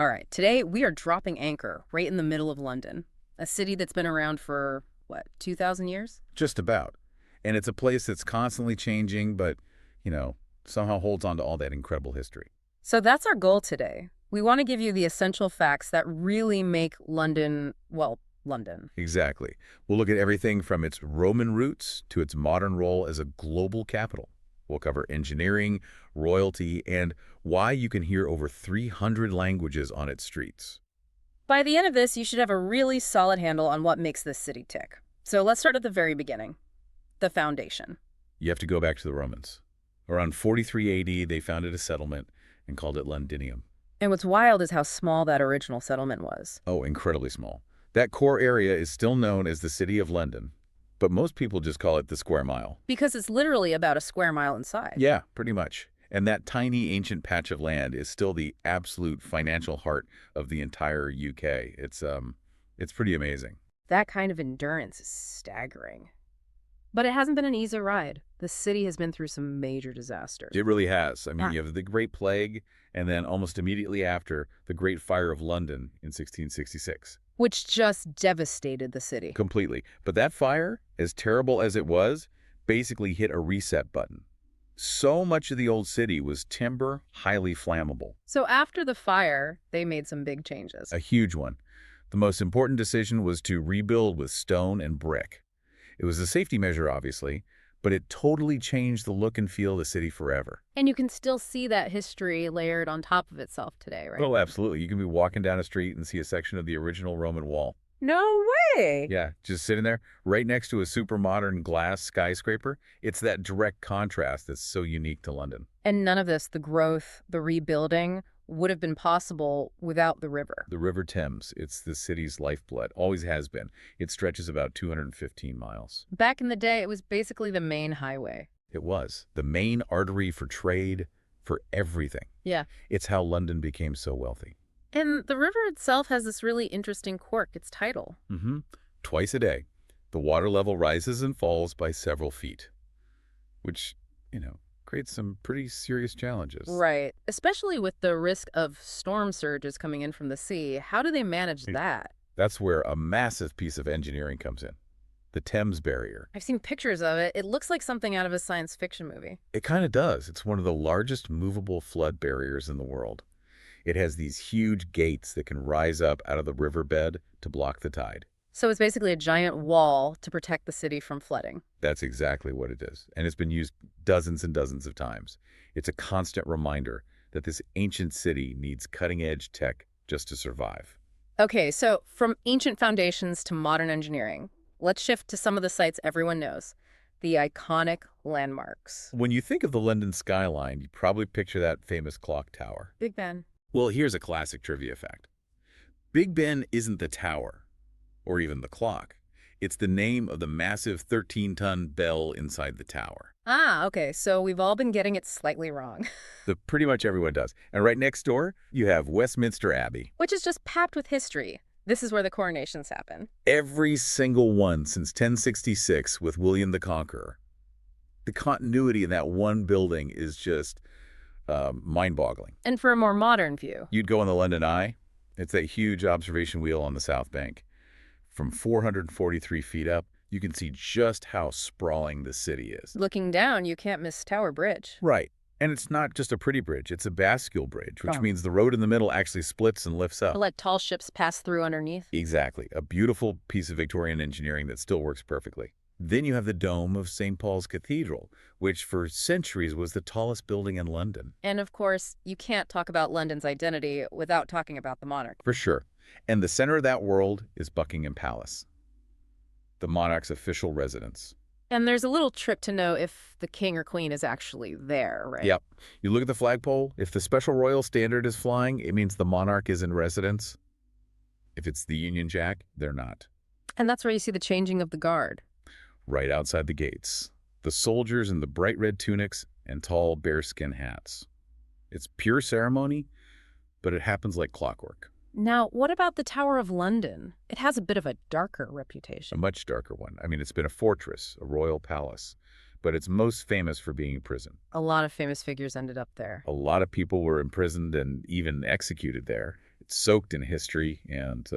All right, today we are dropping anchor right in the middle of London, a city that's been around for, what, 2,000 years? Just about. And it's a place that's constantly changing, but, you know, somehow holds on to all that incredible history. So that's our goal today. We want to give you the essential facts that really make London, well, London. Exactly. We'll look at everything from its Roman roots to its modern role as a global capital. We'll cover engineering, royalty, and why you can hear over 300 languages on its streets. By the end of this, you should have a really solid handle on what makes this city tick. So let's start at the very beginning, the foundation. You have to go back to the Romans. Around 43 AD, they founded a settlement and called it Londinium. And what's wild is how small that original settlement was. Oh, incredibly small. That core area is still known as the City of London, but most people just call it the square mile. Because it's literally about a square mile inside. Yeah, pretty much. And that tiny ancient patch of land is still the absolute financial heart of the entire UK. It's pretty amazing. That kind of endurance is staggering. But it hasn't been an easy ride. The city has been through some major disasters. It really has. I mean, Ah. you have the Great Plague, and then almost immediately after, the Great Fire of London in 1666. Which just devastated the city. Completely. But that fire, as terrible as it was, basically hit a reset button. So much of the old city was timber, highly flammable. So after the fire, they made some big changes. A huge one. The most important decision was to rebuild with stone and brick. It was a safety measure, obviously, but it totally changed the look and feel of the city forever. And you can still see that history layered on top of itself today, right? Oh, absolutely. You can be walking down a street and see a section of the original Roman wall. No way! Yeah, just sitting there, right next to a super modern glass skyscraper. It's that direct contrast that's so unique to London. And none of this, the growth, the rebuilding, would have been possible without the river. The River Thames, it's the city's lifeblood, always has been. It stretches about 215 miles. Back in the day, it was basically the main highway. It was the main artery for trade, for everything. Yeah. It's how London became so wealthy. And the river itself has this really interesting quirk, its tidal. Twice a day, the water level rises and falls by several feet, which, creates some pretty serious challenges. Right. Especially with the risk of storm surges coming in from the sea. How do they manage that? That's where a massive piece of engineering comes in. The Thames Barrier. I've seen pictures of it. It looks like something out of a science fiction movie. It kind of does. It's one of the largest movable flood barriers in the world. It has these huge gates that can rise up out of the riverbed to block the tide. So it's basically a giant wall to protect the city from flooding. That's exactly what it is. And it's been used dozens and dozens of times. It's a constant reminder that this ancient city needs cutting-edge tech just to survive. Okay, so from ancient foundations to modern engineering, let's shift to some of the sites everyone knows, the iconic landmarks. When you think of the London skyline, you probably picture that famous clock tower. Big Ben. Well, here's a classic trivia fact. Big Ben isn't the tower, or even the clock. It's the name of the massive 13-ton bell inside the tower. Ah, okay, so we've all been getting it slightly wrong. Pretty much everyone does. And right next door, you have Westminster Abbey. Which is just packed with history. This is where the coronations happen. Every single one since 1066 with William the Conqueror. The continuity in that one building is just mind-boggling. And for a more modern view. You'd go on the London Eye. It's that huge observation wheel on the South Bank. From 443 feet up, you can see just how sprawling the city is. Looking down, you can't miss Tower Bridge. Right. And it's not just a pretty bridge. It's a bascule bridge, which Oh. means the road in the middle actually splits and lifts up. To let tall ships pass through underneath. Exactly. A beautiful piece of Victorian engineering that still works perfectly. Then you have the dome of St. Paul's Cathedral, which for centuries was the tallest building in London. And of course, you can't talk about London's identity without talking about the monarch. For sure. And the center of that world is Buckingham Palace, the monarch's official residence. And there's a little trick to know if the king or queen is actually there, right? Yep. You look at the flagpole. If the special royal standard is flying, it means the monarch is in residence. If it's the Union Jack, they're not. And that's where you see the changing of the guard. Right outside the gates. The soldiers in the bright red tunics and tall bearskin hats. It's pure ceremony, but it happens like clockwork. Now, what about the Tower of London? It has a bit of a darker A reputation. much darker one. I mean, it's been a fortress, a royal palace, but it's most famous for being a prison. A lot of famous figures ended up there. A lot of people were imprisoned and even executed there. It's soaked in history and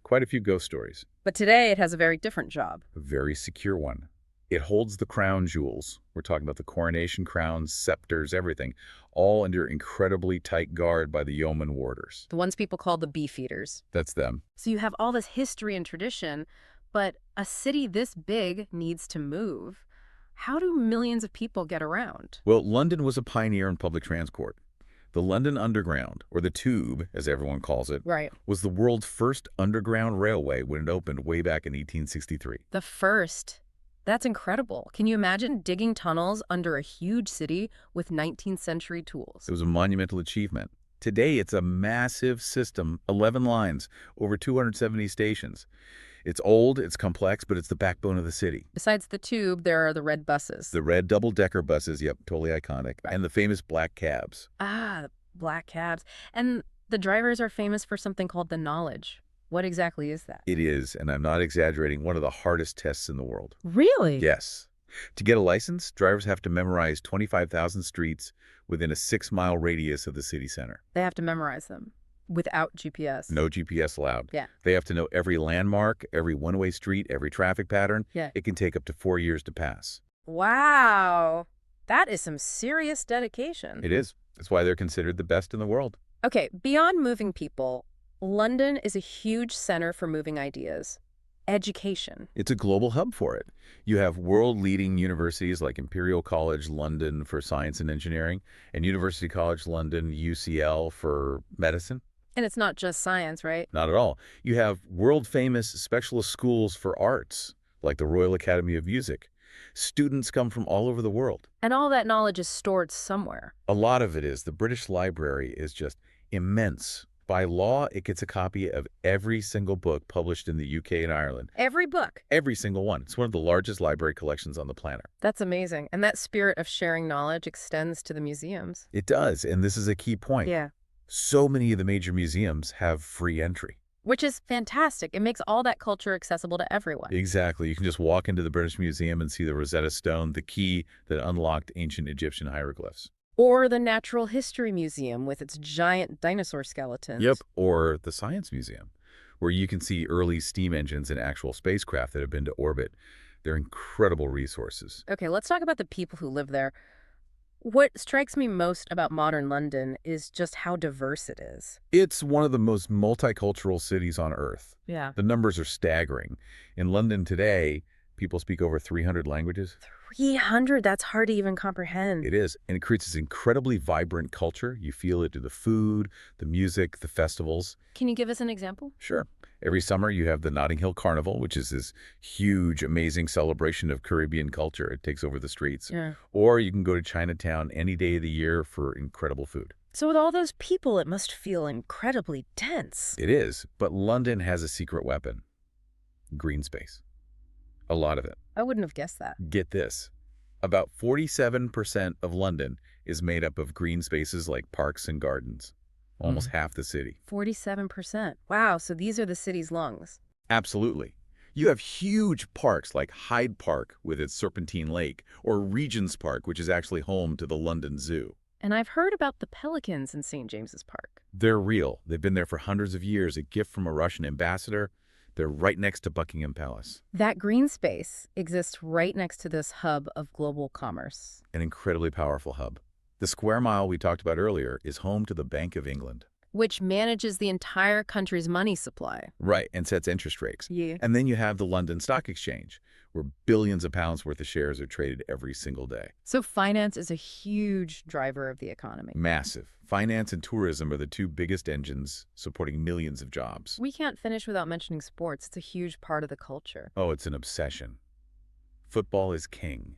quite a few ghost stories. But today it has a very different job. A very secure one. It holds the crown jewels. We're talking about the coronation crowns, scepters, everything, all under incredibly tight guard by the yeoman warders. The ones people call the beefeaters. That's them. So you have all this history and tradition, but a city this big needs to move. How do millions of people get around? Well, London was a pioneer in public transport. The London Underground, or the Tube, as everyone calls it, Right. was the world's first underground railway when it opened way back in 1863. The first. That's incredible. Can you imagine digging tunnels under a huge city with 19th century tools? It was a monumental achievement. Today, it's a massive system, 11 lines, over 270 stations. It's old, it's complex, but it's the backbone of the city. Besides the tube, there are the red buses. The red double-decker buses, yep, totally iconic, Right. and the famous black cabs. Ah, the black cabs. And the drivers are famous for something called the knowledge. What exactly is that? It is, and I'm not exaggerating, one of the hardest tests in the world. Really? Yes. To get a license, drivers have to memorize 25,000 streets within a 6-mile radius of the city center. They have to memorize them without GPS. No GPS allowed. Yeah. They have to know every landmark, every one-way street, every traffic pattern. Yeah. It can take up to 4 years to pass. Wow. That is some serious dedication. It is. That's why they're considered the best in the world. Okay, beyond moving people, London is a huge center for moving ideas. Education. It's a global hub for it. You have world-leading universities like Imperial College London for science and engineering, and University College London, UCL, for medicine. And it's not just science, right? Not at all. You have world-famous specialist schools for arts, like the Royal Academy of Music. Students come from all over the world. And all that knowledge is stored somewhere. A lot of it is. The British Library is just immense. By law, it gets a copy of every single book published in the UK and Ireland. Every book. Every single one. It's one of the largest library collections on the planet. That's amazing. And that spirit of sharing knowledge extends to the museums. It does, and this is a key point. Yeah. So many of the major museums have free entry. Which is fantastic. It makes all that culture accessible to everyone. Exactly. You can just walk into the British Museum and see the Rosetta Stone, the key that unlocked ancient Egyptian hieroglyphs. Or the Natural History Museum with its giant dinosaur skeletons. Yep. Or the Science Museum, where you can see early steam engines and actual spacecraft that have been to orbit. They're incredible resources. Okay, let's talk about the people who live there. What strikes me most about modern London is just how diverse it is. It's one of the most multicultural cities on Earth. Yeah. The numbers are staggering. In London today, people speak over 300 languages. 300, that's hard to even comprehend. It is, and it creates this incredibly vibrant culture. You feel it through the food, the music, the festivals. Can you give us an example? Sure. Every summer you have the Notting Hill Carnival, which is this huge, amazing celebration of Caribbean culture. It takes over the streets. Yeah. Or you can go to Chinatown any day of the year for incredible food. So with all those people, it must feel incredibly dense. It is, but London has a secret weapon. Green space. A lot of it. I wouldn't have guessed that. Get this. About 47% of London is made up of green spaces like parks and gardens. Almost half the city. 47%. Wow, so these are the city's lungs. Absolutely. You have huge parks like Hyde Park with its Serpentine Lake, or Regent's Park, which is actually home to the London Zoo. And I've heard about the pelicans in St. James's Park. They're real. They've been there for hundreds of years, a gift from a Russian ambassador. They're right next to Buckingham Palace. That green space exists right next to this hub of global commerce. An incredibly powerful hub. The square mile we talked about earlier is home to the Bank of England. Which manages the entire country's money supply. Right, and sets interest rates. Yeah. And then you have the London Stock Exchange, where billions of pounds worth of shares are traded every single day. So finance is a huge driver of the economy. Massive. Finance and tourism are the two biggest engines supporting millions of jobs. We can't finish without mentioning sports. It's a huge part of the culture. Oh, it's an obsession. Football is king.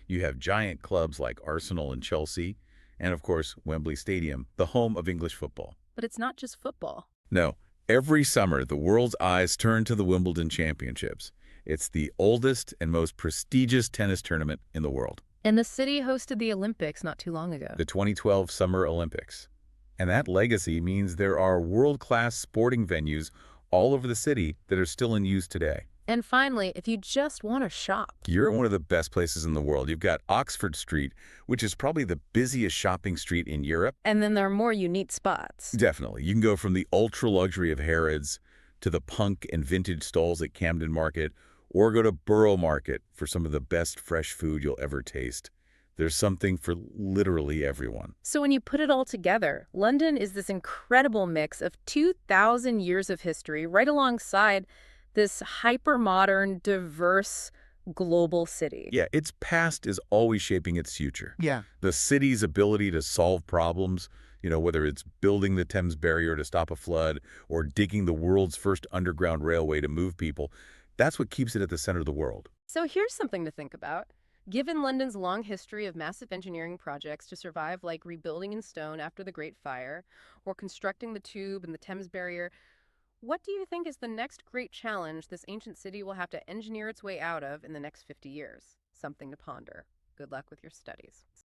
You have giant clubs like Arsenal and Chelsea, and of course, Wembley Stadium, the home of English football. But it's not just football. No, every summer, the world's eyes turn to the Wimbledon Championships. It's the oldest and most prestigious tennis tournament in the world. And the city hosted the Olympics not too long ago. The 2012 Summer Olympics. And that legacy means there are world-class sporting venues all over the city that are still in use today. And finally, if you just want to shop. You're at one of the best places in the world. You've got Oxford Street, which is probably the busiest shopping street in Europe. And then there are more unique spots. Definitely. You can go from the ultra-luxury of Harrods to the punk and vintage stalls at Camden Market, or go to Borough Market for some of the best fresh food you'll ever taste. There's something for literally everyone. So when you put it all together, London is this incredible mix of 2,000 years of history right alongside this hyper-modern, diverse, global city. Yeah, its past is always shaping its future. Yeah. The city's ability to solve problems, whether it's building the Thames Barrier to stop a flood or digging the world's first underground railway to move people, that's what keeps it at the center of the world. So here's something to think about. Given London's long history of massive engineering projects to survive, like rebuilding in stone after the Great Fire or constructing the Tube and the Thames Barrier, what do you think is the next great challenge this ancient city will have to engineer its way out of in the next 50 years? Something to ponder. Good luck with your studies.